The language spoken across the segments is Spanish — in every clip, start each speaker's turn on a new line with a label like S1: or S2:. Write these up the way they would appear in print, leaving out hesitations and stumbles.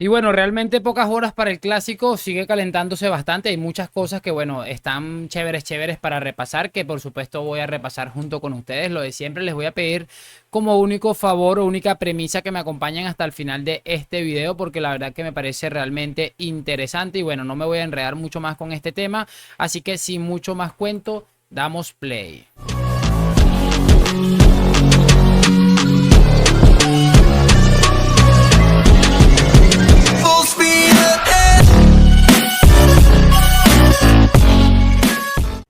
S1: Y bueno, realmente pocas horas para el clásico, sigue calentándose bastante, hay muchas cosas que bueno, están chéveres para repasar, que por supuesto voy a repasar junto con ustedes. Lo de siempre, les voy a pedir como único favor o única premisa que me acompañen hasta el final de este video, porque la verdad que me parece realmente interesante y bueno, no me voy a enredar mucho más con este tema, así que sin mucho más cuento, damos play.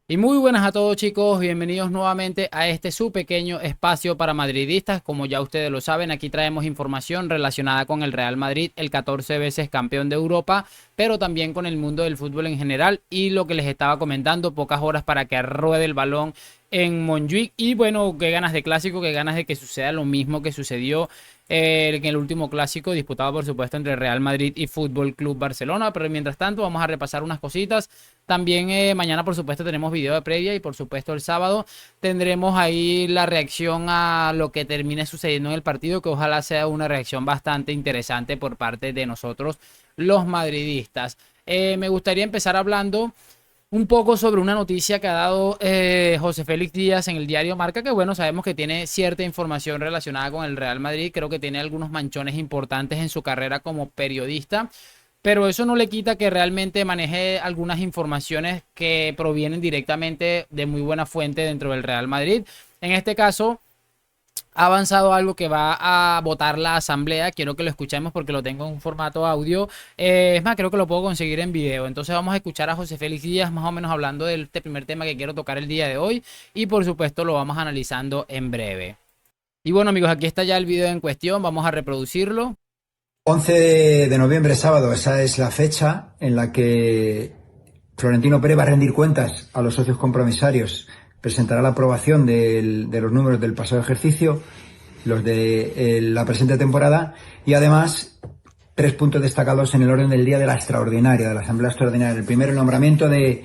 S1: Y muy buenas a todos chicos, bienvenidos nuevamente a este su pequeño espacio para madridistas. Como ya ustedes lo saben, aquí traemos información relacionada con el Real Madrid, el 14 veces campeón de Europa, pero también con el mundo del fútbol en general. Y lo que les estaba comentando, pocas horas para que ruede el balón en Montjuic. Y bueno, qué ganas de clásico, qué ganas de que suceda lo mismo que sucedió en el último clásico disputado por supuesto entre Real Madrid y Fútbol Club Barcelona. Pero mientras tanto vamos a repasar unas cositas. También mañana por supuesto tenemos video de previa y por supuesto el sábado tendremos ahí la reacción a lo que termine sucediendo en el partido, que ojalá sea una reacción bastante interesante por parte de nosotros los madridistas. Me gustaría empezar hablando un poco sobre una noticia que ha dado José Félix Díaz en el diario Marca, que bueno, sabemos que tiene cierta información relacionada con el Real Madrid, creo que tiene algunos manchones importantes en su carrera como periodista, pero eso no le quita que realmente maneje algunas informaciones que provienen directamente de muy buena fuente dentro del Real Madrid. En este caso, ha avanzado algo que va a votar la asamblea. Quiero que lo escuchemos porque lo tengo en un formato audio. Es más, creo que lo puedo conseguir en video. Entonces vamos a escuchar a José Félix Díaz más o menos hablando de este primer tema que quiero tocar el día de hoy. Y por supuesto lo vamos analizando en breve. Y bueno amigos, aquí está ya el video en cuestión. Vamos a reproducirlo.
S2: 11 de noviembre, sábado, esa es la fecha en la que Florentino Pérez va a rendir cuentas a los socios compromisarios, presentará la aprobación de los números del pasado ejercicio, los de la presente temporada y además 3 puntos destacados en el orden del día de la extraordinaria, de la Asamblea Extraordinaria. El primero, el nombramiento de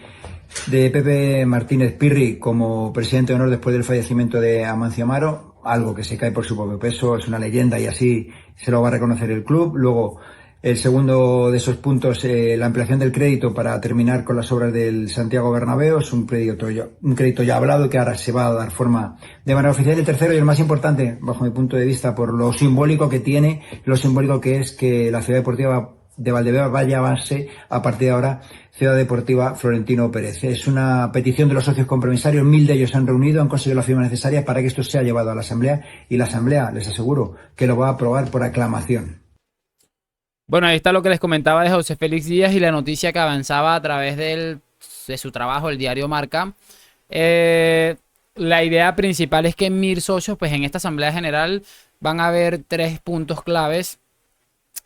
S2: Pepe Martínez Pirri como presidente de honor después del fallecimiento de Amancio Amaro, algo que se cae por su propio peso, es una leyenda y así se lo va a reconocer el club. Luego, el segundo de esos puntos, la ampliación del crédito para terminar con las obras del Santiago Bernabéu, es un crédito ya hablado que ahora se va a dar forma de manera oficial. Y el tercero, y el más importante, bajo mi punto de vista, por lo simbólico que tiene, lo simbólico que es que la ciudad deportiva de Valdebeba vaya a llamarse a partir de ahora Ciudad Deportiva Florentino Pérez. Es una petición de los socios compromisarios, 1000 de ellos se han reunido, han conseguido la firma necesaria para que esto sea llevado a la Asamblea y la Asamblea, les aseguro, que lo va a aprobar por aclamación.
S1: Bueno, ahí está lo que les comentaba de José Félix Díaz y la noticia que avanzaba a través de su trabajo, el diario Marca. La idea principal es que 1000 socios, pues en esta Asamblea General van a haber 3 puntos claves.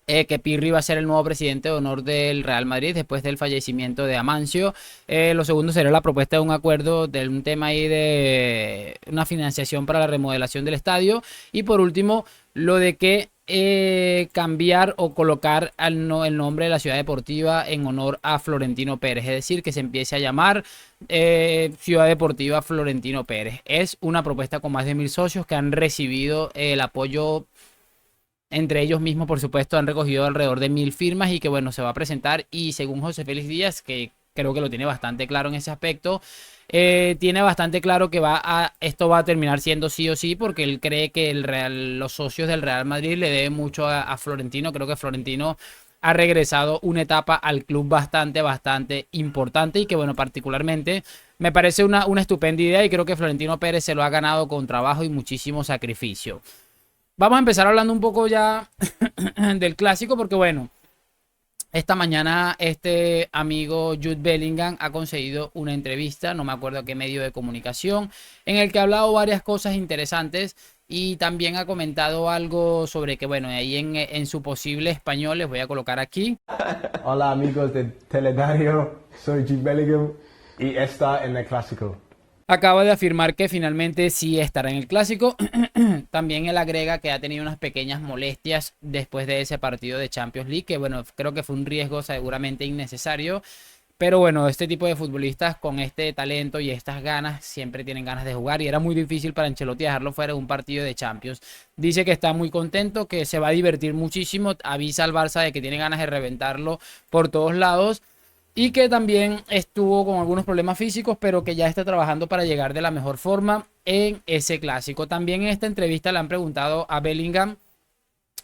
S1: Que Pirri va a ser el nuevo presidente de honor del Real Madrid después del fallecimiento de Amancio. Lo segundo sería la propuesta de un acuerdo de un tema ahí de una financiación para la remodelación del estadio. Y por último, lo de que cambiar o colocar el nombre de la ciudad deportiva en honor a Florentino Pérez. Es decir, que se empiece a llamar Ciudad Deportiva Florentino Pérez. Es una propuesta con más de 1000 socios que han recibido el apoyo. Entre ellos mismos, por supuesto, han recogido alrededor de 1000 firmas y que bueno, se va a presentar. Y según José Félix Díaz, que creo que lo tiene bastante claro en ese aspecto, tiene bastante claro que esto va a terminar siendo sí o sí, porque él cree que los socios del Real Madrid le deben mucho a Florentino. Creo que Florentino ha regresado una etapa al club bastante importante y que bueno, particularmente me parece una estupenda idea y creo que Florentino Pérez se lo ha ganado con trabajo y muchísimo sacrificio. Vamos a empezar hablando un poco ya del clásico porque bueno, esta mañana este amigo Jude Bellingham ha conseguido una entrevista, no me acuerdo a qué medio de comunicación, en el que ha hablado varias cosas interesantes y también ha comentado algo sobre que bueno, ahí en su posible español les voy a colocar aquí.
S3: Hola amigos de Teledario, soy Jude Bellingham y está en el clásico.
S1: Acaba de afirmar que finalmente sí estará en el clásico. También él agrega que ha tenido unas pequeñas molestias después de ese partido de Champions League, que bueno, creo que fue un riesgo seguramente innecesario. Pero bueno, este tipo de futbolistas con este talento y estas ganas siempre tienen ganas de jugar y era muy difícil para Ancelotti dejarlo fuera de un partido de Champions. Dice que está muy contento, que se va a divertir muchísimo, avisa al Barça de que tiene ganas de reventarlo por todos lados y que también estuvo con algunos problemas físicos, pero que ya está trabajando para llegar de la mejor forma en ese clásico. También en esta entrevista le han preguntado a Bellingham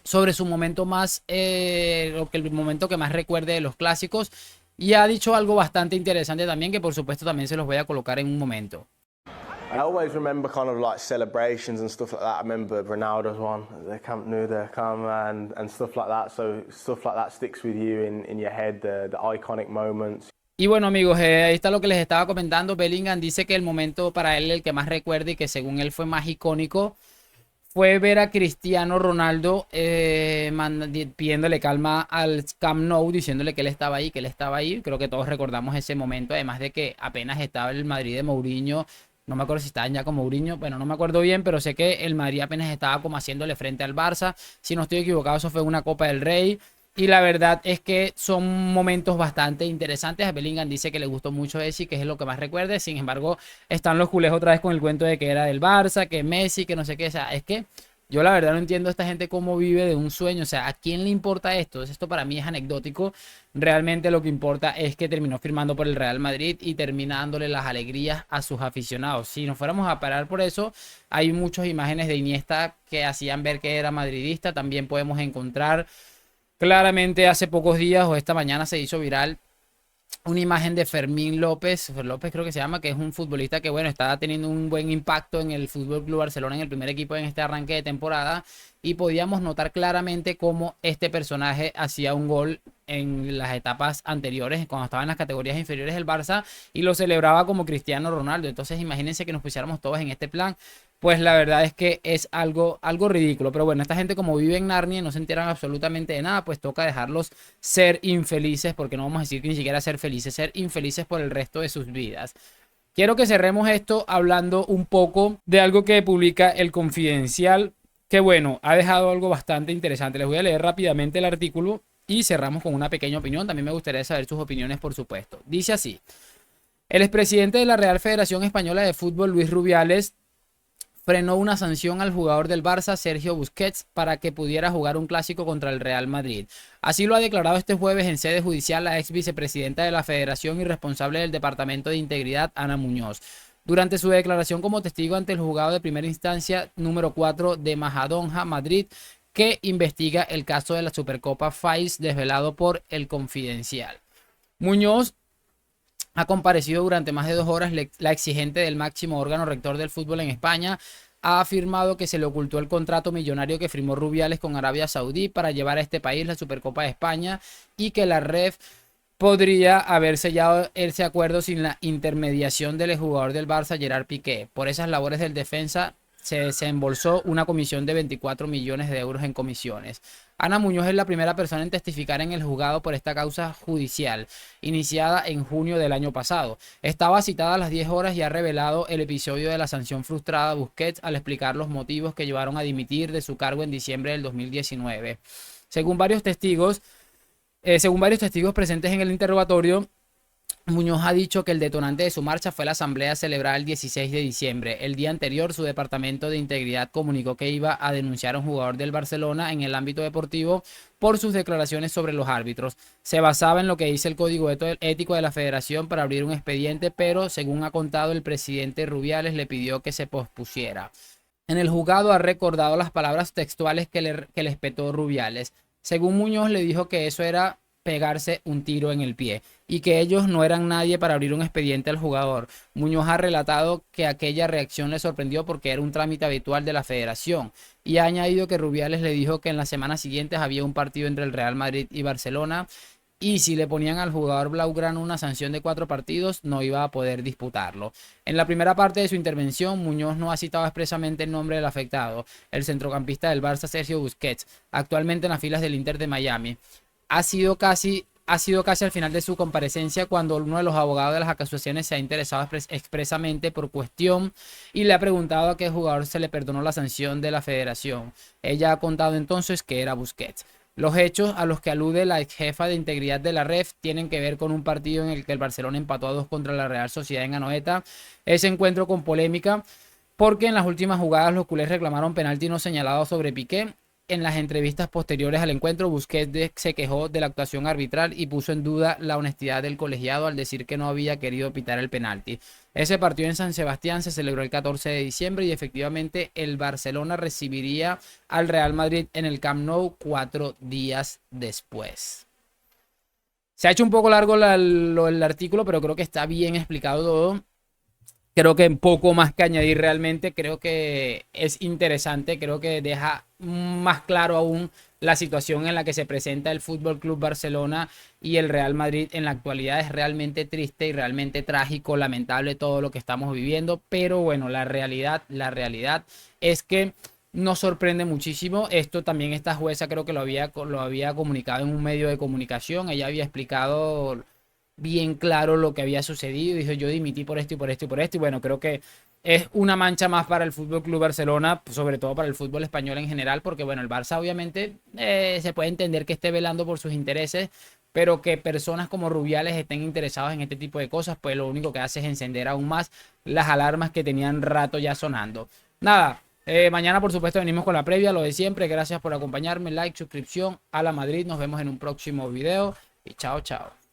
S1: sobre su momento más, el momento que más recuerde de los clásicos. Y ha dicho algo bastante interesante también, que por supuesto también se los voy a colocar en un momento.
S4: I always remember kind of like celebrations and stuff like that. I remember Ronaldo's one, the Camp Nou, the Camp and stuff like that. So stuff like that sticks with you in your head, the iconic moments.
S1: Y bueno amigos, ahí está lo que les estaba comentando. Bellingham dice que el momento para él, el que más recuerda y que según él fue más icónico, fue ver a Cristiano Ronaldo pidiéndole calma al Camp Nou, diciéndole que él estaba ahí, que él estaba ahí. Creo que todos recordamos ese momento, además de que apenas estaba el Madrid de Mourinho. No me acuerdo si estaban ya con Mourinho, bueno, no me acuerdo bien, pero sé que el Madrid apenas estaba como haciéndole frente al Barça. Si no estoy equivocado, eso fue una Copa del Rey. Y la verdad es que son momentos bastante interesantes. A Bellingham dice que le gustó mucho Messi, que es lo que más recuerde. Sin embargo, están los culés otra vez con el cuento de que era del Barça, que Messi, que no sé qué. O sea, es que yo la verdad no entiendo a esta gente cómo vive de un sueño. O sea, ¿a quién le importa esto? Esto para mí es anecdótico. Realmente lo que importa es que terminó firmando por el Real Madrid y termina dándole las alegrías a sus aficionados. Si nos fuéramos a parar por eso, hay muchas imágenes de Iniesta que hacían ver que era madridista. También podemos encontrar claramente hace pocos días o esta mañana se hizo viral una imagen de Fermín López creo que se llama, que es un futbolista que bueno, está teniendo un buen impacto en el Fútbol Club Barcelona, en el primer equipo en este arranque de temporada, y podíamos notar claramente cómo este personaje hacía un gol en las etapas anteriores, cuando estaba en las categorías inferiores del Barça, y lo celebraba como Cristiano Ronaldo. Entonces imagínense que nos pusiéramos todos en este plan. Pues la verdad es que es algo ridículo. Pero bueno, esta gente como vive en Narnia y no se enteran absolutamente de nada, pues toca dejarlos ser infelices, porque no vamos a decir que ni siquiera ser felices, ser infelices por el resto de sus vidas. Quiero que cerremos esto hablando un poco de algo que publica El Confidencial, que bueno, ha dejado algo bastante interesante. Les voy a leer rápidamente el artículo y cerramos con una pequeña opinión. También me gustaría saber sus opiniones, por supuesto. Dice así: el expresidente de la Real Federación Española de Fútbol, Luis Rubiales, frenó una sanción al jugador del Barça, Sergio Busquets, para que pudiera jugar un clásico contra el Real Madrid. Así lo ha declarado este jueves en sede judicial la ex vicepresidenta de la Federación y responsable del Departamento de Integridad, Ana Muñoz. Durante su declaración como testigo ante el juzgado de primera instancia número 4 de Majadonja, Madrid, que investiga el caso de la Supercopa FAIS desvelado por El Confidencial. Muñoz ha comparecido durante más de 2 horas. La exigente del máximo órgano rector del fútbol en España ha afirmado que se le ocultó el contrato millonario que firmó Rubiales con Arabia Saudí para llevar a este país la Supercopa de España y que la REF podría haber sellado ese acuerdo sin la intermediación del jugador del Barça, Gerard Piqué. Por esas labores del defensa se desembolsó una comisión de 24 millones de euros en comisiones. Ana Muñoz es la primera persona en testificar en el juzgado por esta causa judicial, iniciada en junio del año pasado. Estaba citada a las 10 horas y ha revelado el episodio de la sanción frustrada a Busquets al explicar los motivos que llevaron a dimitir de su cargo en diciembre del 2019. Según varios testigos presentes en el interrogatorio, Muñoz ha dicho que el detonante de su marcha fue la asamblea celebrada el 16 de diciembre. El día anterior, su departamento de integridad comunicó que iba a denunciar a un jugador del Barcelona en el ámbito deportivo por sus declaraciones sobre los árbitros. Se basaba en lo que dice el código ético de la federación para abrir un expediente, pero según ha contado el presidente Rubiales, le pidió que se pospusiera. En el juzgado ha recordado las palabras textuales que le espetó Rubiales. Según Muñoz, le dijo que eso era pegarse un tiro en el pie y que ellos no eran nadie para abrir un expediente al jugador. Muñoz ha relatado que aquella reacción le sorprendió porque era un trámite habitual de la federación y ha añadido que Rubiales le dijo que en las semanas siguientes había un partido entre el Real Madrid y Barcelona y si le ponían al jugador blaugrana una sanción de 4 partidos no iba a poder disputarlo. En la primera parte de su intervención, Muñoz no ha citado expresamente el nombre del afectado, el centrocampista del Barça Sergio Busquets, actualmente en las filas del Inter de Miami. Ha sido casi al final de su comparecencia cuando uno de los abogados de las acusaciones se ha interesado expresamente por cuestión y le ha preguntado a qué jugador se le perdonó la sanción de la federación. Ella ha contado entonces que era Busquets. Los hechos a los que alude la ex jefa de integridad de la REF tienen que ver con un partido en el que el Barcelona empató a 2 contra la Real Sociedad en Anoeta. Ese encuentro con polémica porque en las últimas jugadas los culés reclamaron penalti no señalado sobre Piqué. En las entrevistas posteriores al encuentro, Busquets se quejó de la actuación arbitral y puso en duda la honestidad del colegiado al decir que no había querido pitar el penalti. Ese partido en San Sebastián se celebró el 14 de diciembre y efectivamente el Barcelona recibiría al Real Madrid en el Camp Nou 4 días después. Se ha hecho un poco largo el artículo, pero creo que está bien explicado todo. Creo que poco más que añadir realmente, creo que es interesante, creo que deja más claro aún la situación en la que se presenta el Fútbol Club Barcelona y el Real Madrid en la actualidad. Es realmente triste y realmente trágico, lamentable todo lo que estamos viviendo, pero bueno, la realidad es que nos sorprende muchísimo. Esto también esta jueza creo que lo había comunicado en un medio de comunicación. Ella había explicado bien claro lo que había sucedido. Dijo, yo dimití por esto y por esto y por esto. Y bueno, creo que es una mancha más para el Fútbol Club Barcelona, sobre todo para el fútbol español en general, porque bueno, el Barça obviamente se puede entender que esté velando por sus intereses, pero que personas como Rubiales estén interesados en este tipo de cosas, pues lo único que hace es encender aún más las alarmas que tenían rato ya sonando. Nada, mañana por supuesto venimos con la previa, lo de siempre. Gracias por acompañarme, like, suscripción a la Madrid. Nos vemos en un próximo video y chao, chao.